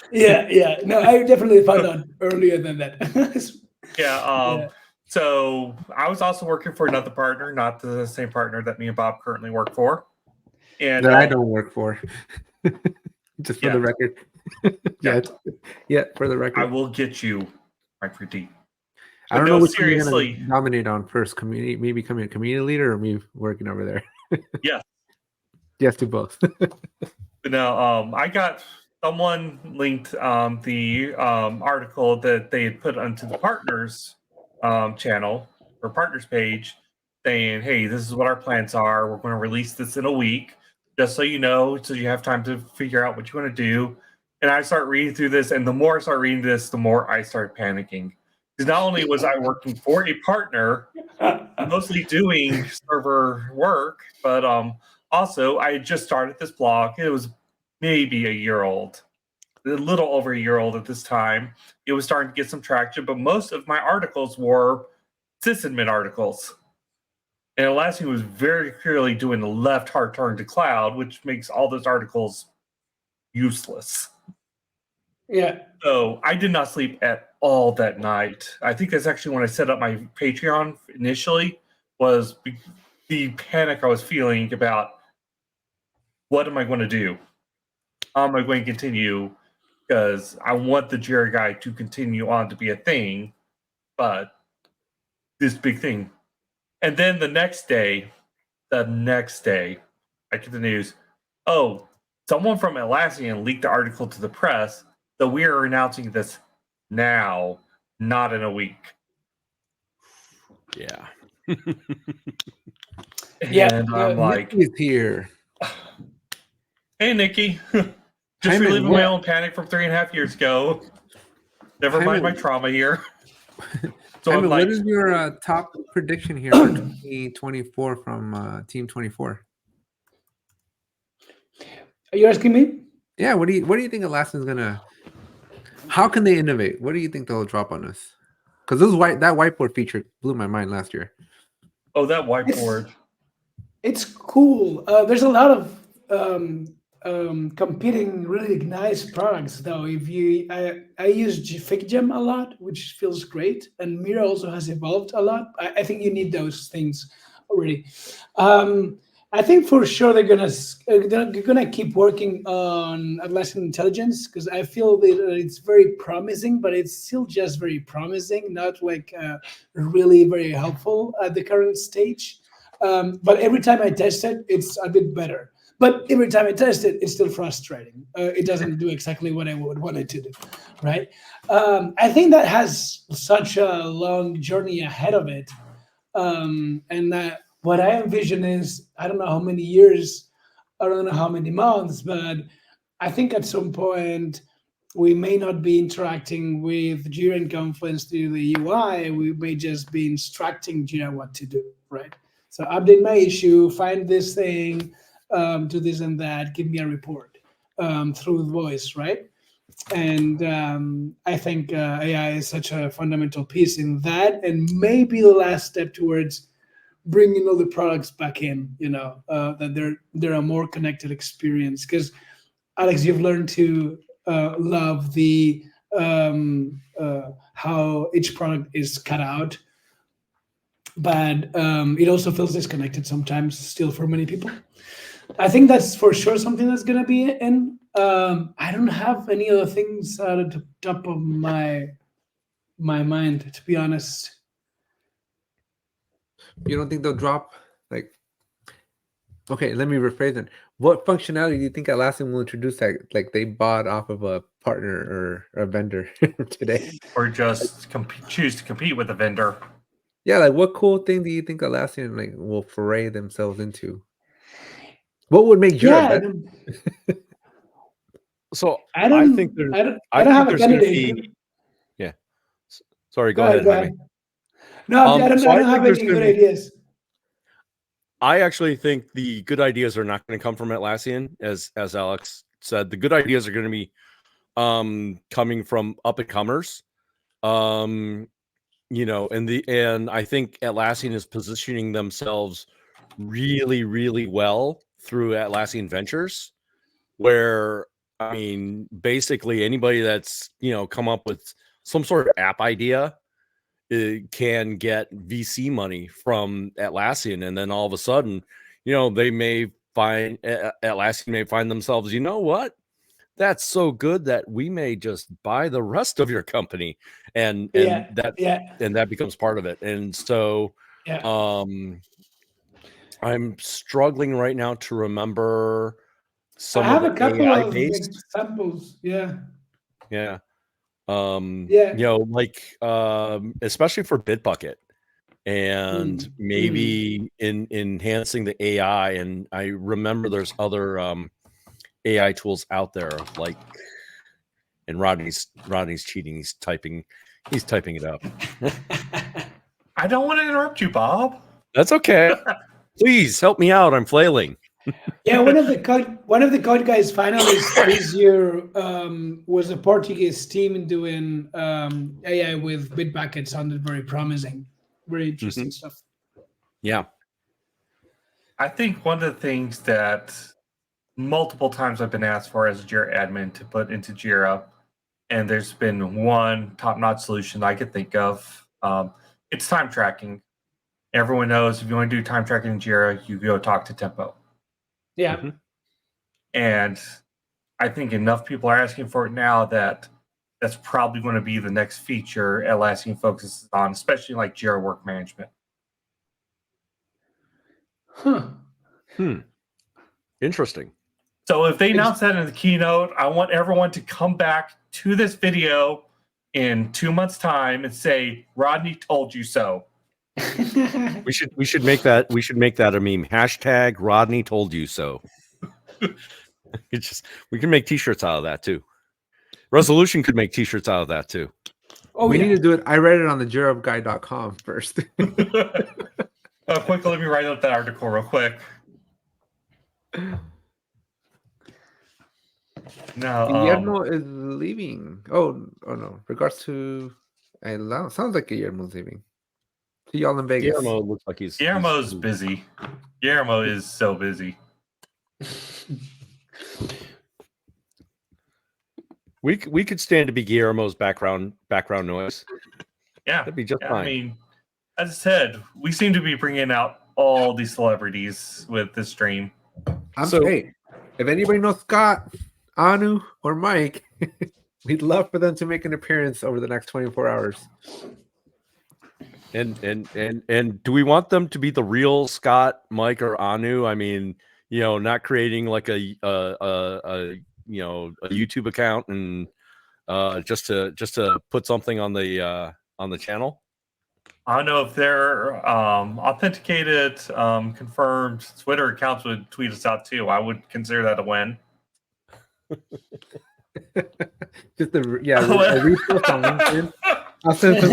Yeah. No, I definitely found out earlier than that. So I was also working for another partner, not the same partner that me and Bob currently work for. And that I don't work for. Just for the record. For the record. I will get you right for deep. I don't know which one you're gonna dominate on first. Me becoming a community leader or me working over there. Yes to both. No, I got someone linked the article that they had put onto the partners channel or partners page saying, hey, this is what our plans are. We're going to release this in a week, just so you know, so you have time to figure out what you want to do. And I start reading through this, and the more I start reading this, the more I start panicking. Because not only was I working for a partner, mostly doing server work, but also I had just started this blog. It was maybe a year old, a little over a year old at this time. It was starting to get some traction, but most of my articles were sysadmin articles. And Atlassian was very clearly doing the left hard turn to cloud, which makes all those articles useless. Yeah. So I did not sleep at all that night. I think that's actually when I set up my Patreon initially, was the panic I was feeling about what am I going to do? How am I going to continue? Because I want the Jira guy to continue on to be a thing, but this big thing. And then the next day, I get the news, oh, Someone from Atlassian leaked the article to the press, so we are announcing this now, not in a week. Yeah. Yeah, And I'm like, Nikki's here. hey, Nikki. Just Jaime, reliving what- my own panic from 3.5 years ago. Never mind Jaime- my trauma here. So Jaime, I'm like, what is your top prediction here for 2024 from Team 24? Are you asking me? Yeah, what do you think Atlassian's gonna? How can they innovate? What do you think they'll drop on us? Because that whiteboard feature blew my mind last year. oh, that whiteboard. It's cool. There's a lot of competing really nice products though. I use FigJam a lot, which feels great, and Mira also has evolved a lot. I think you need those things already. I think for sure they're gonna keep working on Atlassian Intelligence, because I feel that it's very promising, but it's still just very promising, not like really very helpful at the current stage. But every time I test it, it's a bit better. But every time I test it, it's still frustrating. It doesn't do exactly what I would want it to do, right? I think that has such a long journey ahead of it, and that what I envision is, I don't know how many years, I don't know how many months, but I think at some point we may not be interacting with Jira and Confluence through the UI. We may just be instructing Jira what to do, right? So update my issue, find this thing, do this and that, give me a report through voice, right? And I think AI is such a fundamental piece in that, and maybe the last step towards bringing all the products back in, that they're a more connected experience. Because Alex, you've learned to love the how each product is cut out, but it also feels disconnected sometimes still for many people. I think that's for sure something that's going to be in. I don't have any other things at the top of my mind, to be honest. You don't think they'll drop like? Okay, let me rephrase it. What functionality do you think Atlassian will introduce that like they bought off of a partner or a vendor today? Or just choose to compete with a vendor. Yeah, like what cool thing do you think Atlassian like will foray themselves into? What would make Jira better? So I don't think there's I don't have a there's gonna candidate. be yeah. Sorry, go ahead, Jaime. No, I don't So I have think there's any gonna good be- ideas. I actually think the good ideas are not going to come from Atlassian, as Alex said. The good ideas are going to be coming from up and comers. And I think Atlassian is positioning themselves really, really well through Atlassian Ventures, where I mean, basically anybody that's come up with some sort of app idea can get VC money from Atlassian, and then all of a sudden, they may find Atlassian may find themselves, you know what? That's so good that we may just buy the rest of your company, and that becomes part of it. And so, I'm struggling right now to remember some I have of a the couple AI of based. examples. Yeah. Especially for Bitbucket, and maybe in enhancing the AI. And I remember there's other AI tools out there, like, and Rodney's cheating. He's typing it up. I don't want to interrupt you, Bob. That's okay. Please help me out. I'm flailing. Yeah, one of the code guys finalists this year was a Portuguese team doing AI with Bitbucket. Sounded very promising, very interesting stuff. Yeah, I think one of the things that multiple times I've been asked for as a Jira admin to put into Jira, and there's been one top-notch solution I could think of. It's time tracking. Everyone knows if you want to do time tracking in Jira, you go talk to Tempo. Yeah. And I think enough people are asking for it now that that's probably going to be the next feature Atlassian focuses on, especially like Jira work management. Huh. Interesting. So if they announce that in the keynote, I want everyone to come back to this video in 2 months' time and say, Rodney told you so. We should make that a meme. Hashtag Rodney told you so. We can make t-shirts out of that too. Resolution could make t-shirts out of that too. Oh, we yeah. need to do it. I read it on the JiraGuy.com first. Quick, let me write up that article real quick. No, Guillermo is leaving. Oh no. Regards to sounds like Guillermo's leaving. See y'all in Vegas. Guillermo looks like Guillermo's busy. Guillermo is so busy. We could stand to be Guillermo's background noise. Yeah, That'd be just fine. I mean, as I said, we seem to be bringing out all these celebrities with this stream. Hey, if anybody knows Scott, Anu, or Mike, we'd love for them to make an appearance over the next 24 hours. And do we want them to be the real Scott, Mike, or Anu? I mean, not creating like a YouTube account and just to put something on the channel. I don't know if they're authenticated, confirmed Twitter accounts would tweet us out too. I would consider that a win. Just a repost on LinkedIn. I'll send some.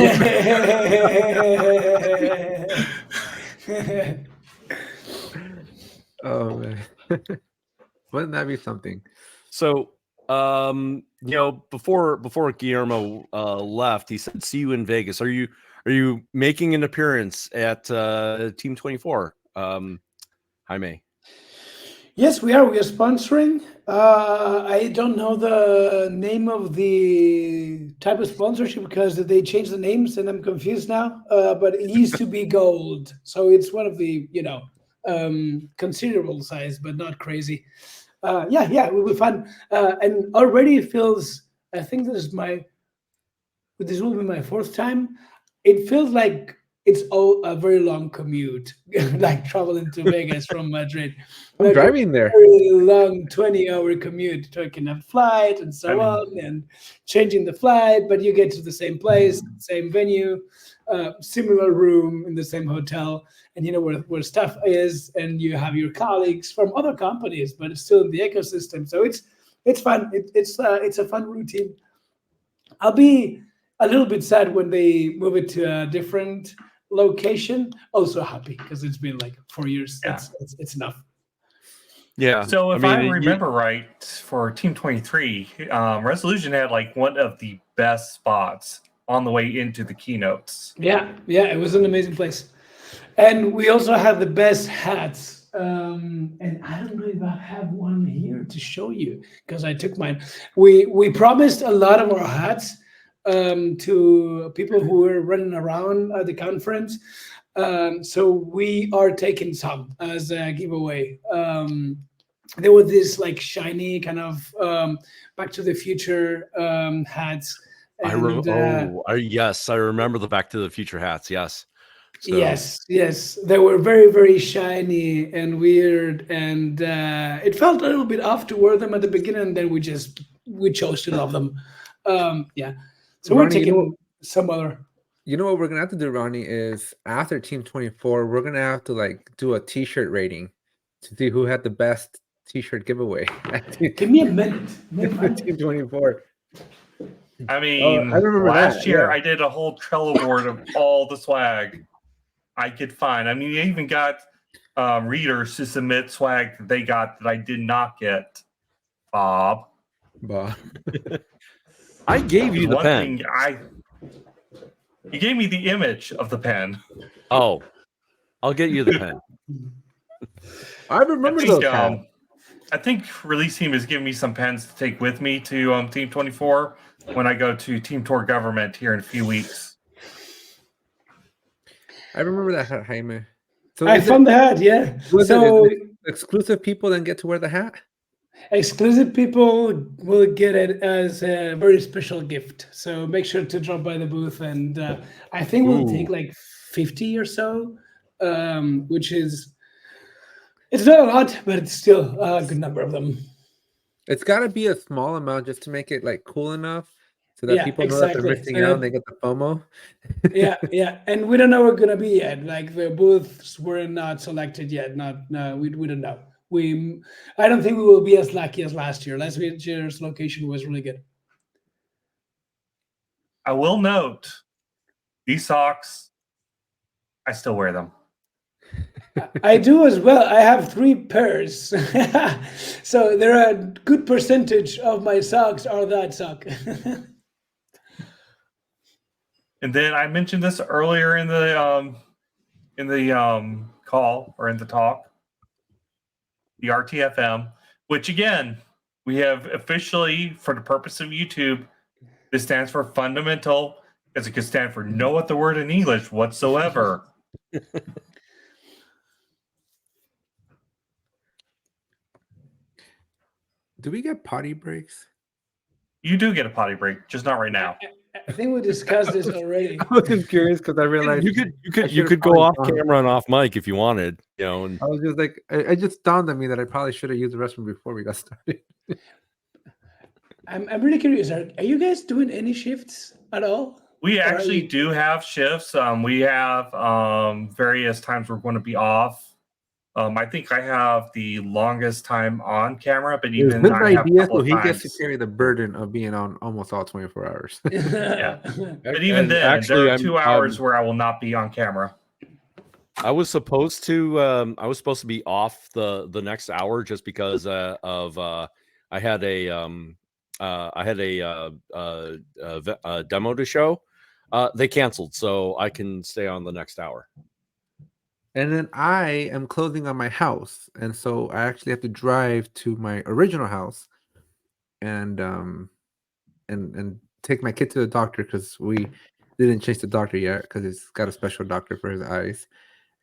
Oh man, wouldn't that be something? So, before Guillermo left, he said, "See you in Vegas." Are you making an appearance at Team 24, Jaime? Yes, we are. We are sponsoring. I don't know the name of the type of sponsorship because they changed the names and I'm confused now. But it used to be gold, so it's one of the considerable size, but not crazy. Yeah, it will be fun. And already it feels. I think this will be my fourth time. It feels like it's a very long commute, like traveling to Vegas from Madrid. I'm driving there. Very long 20-hour commute, taking a flight and so on, and changing the flight. But you get to the same place, same venue, similar room in the same hotel, and you know where stuff is, and you have your colleagues from other companies, but it's still in the ecosystem. So it's fun. It's a fun routine. I'll be a little bit sad when they move it to a different location. Also happy because it's been like 4 years. Yeah. It's enough. Yeah. So if I remember right, for Team 23, Resolution had like one of the best spots on the way into the keynotes. Yeah, it was an amazing place. And we also have the best hats. And I don't know if I have one here to show you because I took mine. We promised a lot of our hats to people who were running around at the conference. So we are taking some as a giveaway. There were these like shiny kind of Back to the Future hats. And, yes, I remember the Back to the Future hats. Yes. So. Yes. They were very, very shiny and weird, and it felt a little bit off to wear them at the beginning, and then we chose to love them. So Ronnie, we're taking some other. You know what we're gonna have to do, Ronnie, is after Team 24, we're gonna have to like do a T-shirt rating to see who had the best T-shirt giveaway. Give me a minute. Team 24. I mean, I remember last year yeah. I did a whole Trello board of all the swag I could find. I mean, I even got readers to submit swag that they got that I did not get. Bob. I gave you the pen. You gave me the image of the pen. Oh, I'll get you the pen. I remember those pens. I think Release Team has given me some pens to take with me to Team 24 when I go to Team Tour Government here in a few weeks. I remember that hat, Jaime. So I found the hat, yeah. So exclusive people then get to wear the hat? Exclusive people will get it as a very special gift. So make sure to drop by the booth, and I think we'll take like 50 or so, which is, it's not a lot, but it's still a good number of them. It's got to be a small amount just to make it like cool enough so that Yeah, people know that they're exactly. missing So out that- and they get the FOMO. yeah, and we don't know what's gonna be yet. Like the booths were not selected yet. No, we don't know. I don't think we will be as lucky as last year. Last year's location was really good. I will note these socks. I still wear them. I do as well. I have 3 pairs, so there are a good percentage of my socks are that sock. And then I mentioned this earlier in the call or in the talk, the RTFM, which again we have officially, for the purpose of YouTube, this stands for fundamental, as it could stand for no other word in English whatsoever. Do we get potty breaks? You do get a potty break, just not right now. I think we discussed this already. I was just curious because I realized You I could should've go probably off gone. camera and off mic if you wanted, you know. And I was just like, it just dawned on me that I probably should have used the restroom before we got started. I'm really curious. Are you guys doing any shifts at all? We Or are actually you- do have shifts. We have various times we're going to be off. I think I have the longest time on camera, but It was even his I have a idea, couple so of he gets to times. carry the burden of being on almost all 24 hours. Yeah. But even and then, actually, there are I'm- 2 hours where I will not be on camera. I was supposed to be off the next hour just because of I had a demo to show. They canceled, so I can stay on the next hour. And then I am closing on my house, and so I actually have to drive to my original house, and take my kid to the doctor because we didn't change the doctor yet because he's got a special doctor for his eyes.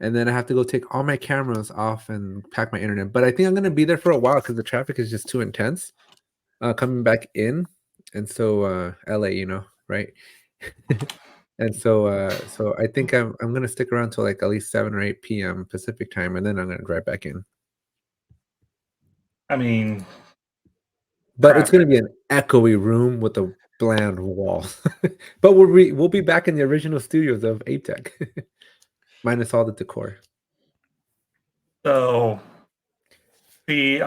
And then I have to go take all my cameras off and pack my internet. But I think I'm gonna be there for a while because the traffic is just too intense coming back in, and so LA, you know, right? And so I think I'm gonna stick around till like at least 7 or 8 p.m. Pacific time, and then I'm gonna drive back in. I mean, But it's gonna be an echoey room with a bland wall. But we'll be back in the original studios of ATEC, minus all the decor. so the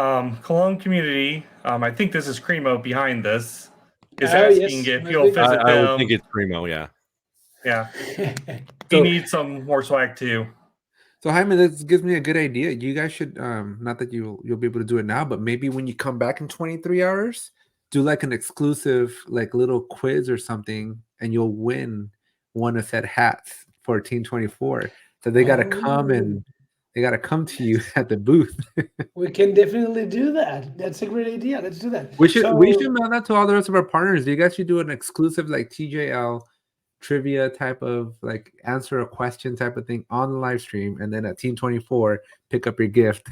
Cologne community, I think this is Cremo behind this, is Oh, asking yes, if must you'll be. visit I would them. think it's primo, yeah. Yeah, So- he needs some more swag too. So Jaime, this gives me a good idea. You guys should not that you'll be able to do it now, but maybe when you come back in 23 hours, do like an exclusive like little quiz or something, and you'll win one of said hats for Team 24. So they gotta come and they gotta come to you at the booth. We can definitely do that. That's a great idea. Let's do that. we should So- mail that to all the rest of our partners. You guys should do an exclusive like TJL trivia type of like answer a question type of thing on the live stream, and then at Team 24 pick up your gift.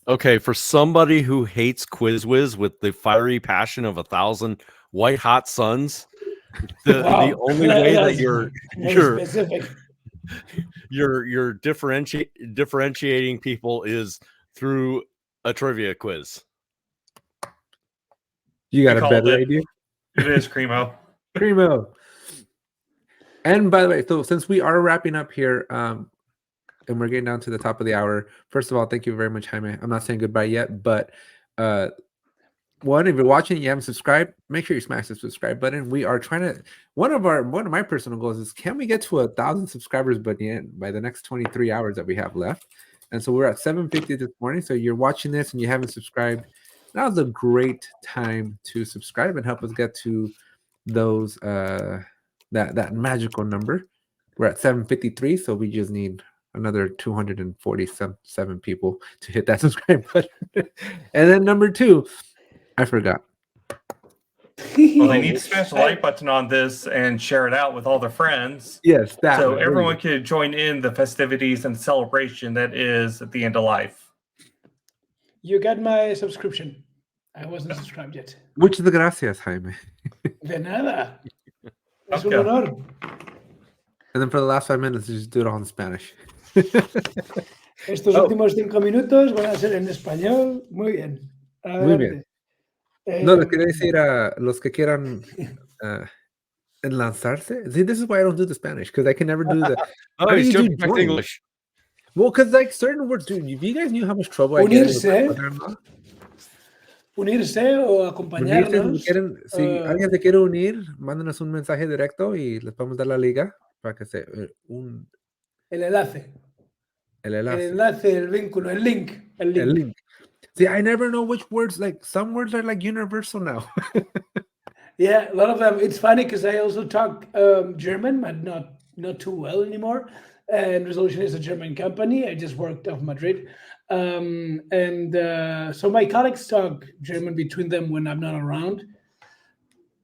Okay, for somebody who hates Quiz Whiz with the fiery passion of 1,000 white hot suns, the Wow. only way that That's very specific. you're differentiating people is through a trivia quiz. You got We a called better it. idea? It is Cremo. Primo. And by the way, so since we are wrapping up here, and we're getting down to the top of the hour, first of all, thank you very much, Jaime. I'm not saying goodbye yet, but one, if you're watching and you haven't subscribed, make sure you smash the subscribe button. We are trying to one of my personal goals is, can we get to 1,000 subscribers by the next 23 hours that we have left? And so we're at 750 this morning. So you're watching this and you haven't subscribed, that was a great time to subscribe and help us get to those that magical number. We're at 753, so we just need another 247 people to hit that subscribe button. And then number 2, I forgot. Well, they need to smash the like button on this and share it out with all their friends. Yes, that. So one. There you everyone go. could join in the festivities and celebration that is at the end of life. You got my subscription. I wasn't subscribed yet. Muchas gracias, Jaime. De nada. Es un Okay. honor. And then for the last 5 minutes, just do it all in Spanish. Estos últimos 5 minutos van a ser en español. Muy bien. Muy bien. No, lo quería decir a los que quieran enlazarse. See, this is why I don't do the Spanish, because I can never do the. Oh, How do he's you do jumping back to join? English. Well, because like certain words, dude, if you guys knew how much trouble I get with my Unirse. mother-in-law. Unirse o Unirse, si acompañarnos. quieren, si alguien se quiere unir, mándenos un mensaje directo y les podemos dar la liga para que se El enlace. el El enlace, enlace, el vínculo, el link. El el link. link. See, I never know which words. Like some words are like universal now. Yeah, a lot of them. It's funny because I also talk German, but not too well anymore. And Resolution is a German company. I just worked off Madrid. So my colleagues talk German between them when I'm not around.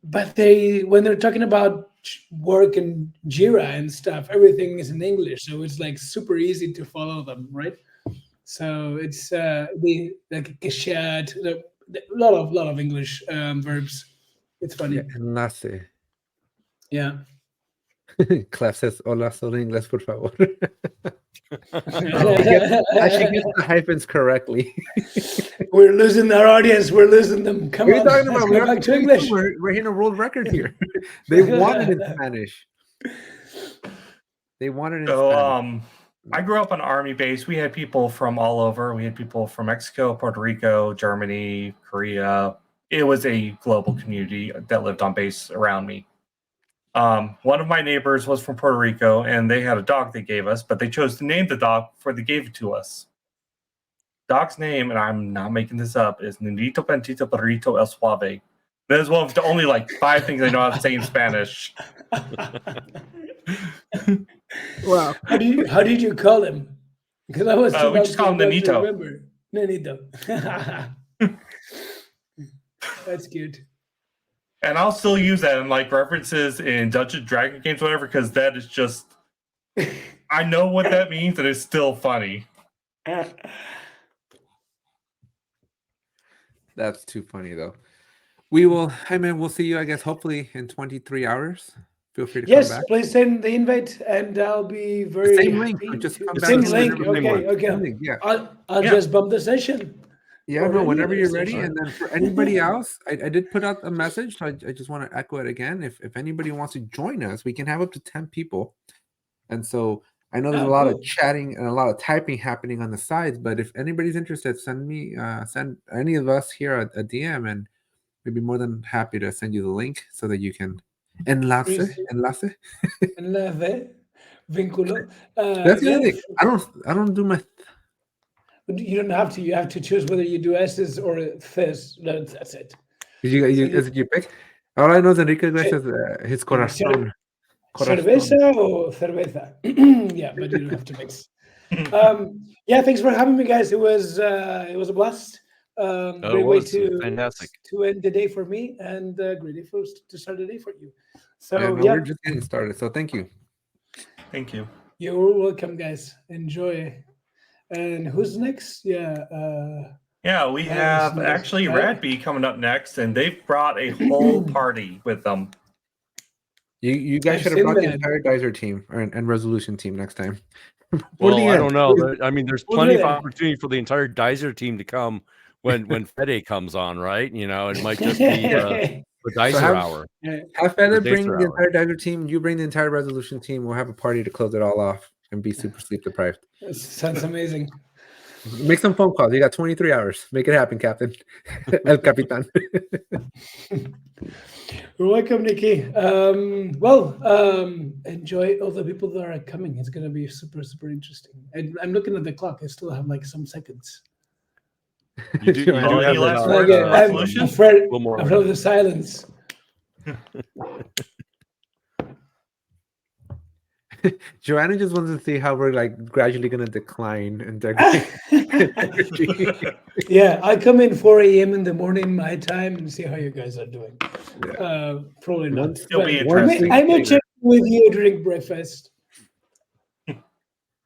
But when they're talking about work and Jira and stuff, everything is in English. So it's like super easy to follow them, right? So it's like geshat, a lot of English verbs. It's funny. Yeah, enlace. Yeah. Clef says, hola, solo inglés, por favor. She gets the hyphens correctly. We're losing our audience. We're losing them. Come What are you on. talking Let's about? go back to English. We're hitting a world record here. They want it in Spanish. They want it in So, Spanish. I grew up on an army base. We had people from all over. We had people from Mexico, Puerto Rico, Germany, Korea. It was a global community that lived on base around me. One of my neighbors was from Puerto Rico, and they had a dog they gave us, but they chose to name the dog before they gave it to us. Dog's name, and I'm not making this up, is Nidito Pentito Perrito El Suave. That is one of the only 5 things I know how to say in Spanish. Wow. How did you call him? Because I was we just call him Nenito. Remember. Nenito. That's good. And I'll still use that in references in Dungeons & Dragon games, whatever, because that is just I know what that means, and it's still funny. That's too funny, though. We will, Jaime, we'll see you, I guess, hopefully in 23 hours. Feel free to come back. Please send the invite, and I'll be very Same link. happy Just to- come the back same and link. whenever you Okay, want. okay. Same link, yeah. I'll just bump the session. Yeah, or no, any whenever other you're ready. session. And then for anybody else, I did put out a message. So I just want to echo it again. If anybody wants to join us, we can have up to 10 people. And so I know there's a lot of chatting and a lot of typing happening on the sides, but if anybody's interested, send any of us here a DM, and we'd be more than happy to send you the link so that you can enlace. Enlace, vínculo. That's the other thing. I don't do my. You don't have to. You have to choose whether you do S's or Ths. That's it. Did you pick? All I know is Enrique Iglesias, his corazón. Cerveza or cerveza. Yeah, but you don't have to mix. Yeah, thanks for having me, guys. It was a blast. Great way to fantastic to end the day for me, and great day to start the day for you. So we're just getting started. So thank you. Thank you. You're welcome, guys. Enjoy. And who's next? Yeah, we have actually Radbee coming up next, and they've brought a whole party with them. You guys should have brought the entire Dizer team and Resolution team next time. Well, I don't know. I mean, there's plenty of opportunity for the entire Dizer team to come when Fede comes on, right? It might just be the Dizer hour. Have Fede bring the entire Dizer team. You bring the entire Resolution team. We'll have a party to close it all off and be super sleep deprived. Sounds amazing. Make some phone calls. You got 23 hours. Make it happen, Captain. El Capitan. You're welcome, Nikki. Enjoy all the people that are coming. It's going to be super, super interesting. And I'm looking at the clock. I still have some seconds. You do have I'm afraid of the silence. Joanna just wants to see how we're gradually going to decline in energy. Yeah, I come in 4 a.m. in the morning my time and see how you guys are doing. Yeah. Probably not. It'll be interesting. I may check with you during breakfast.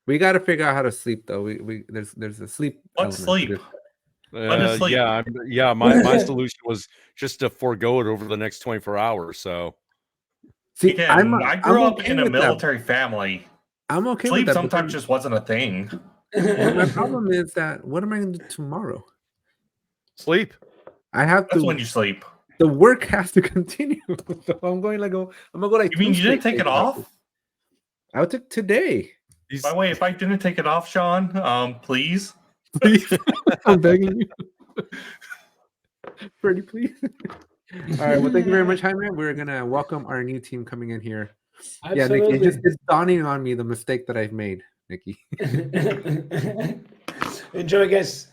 We got to figure out how to sleep though. There's a sleep. Let's sleep. Yeah. My solution was just to forego it over the next 24 hours. So. See, I grew up in a military family. I'm okay Sleep with that. Sometimes just wasn't a thing. Well, my problem is that what am I going to do tomorrow? Sleep. I have That's to. when you sleep. The work has to continue. So I'm going to go. I'm gonna go like. You mean 2 you didn't straight take it days off? after. I took today. He's, By the way, if I didn't take it off, Sean, please. Please, I'm begging you. Pretty please. All right. Well, thank you very much, Jaime. We're gonna welcome our new team coming in here. Yeah, Nikki, it's dawning on me the mistake that I've made, Nikki. Enjoy, guys.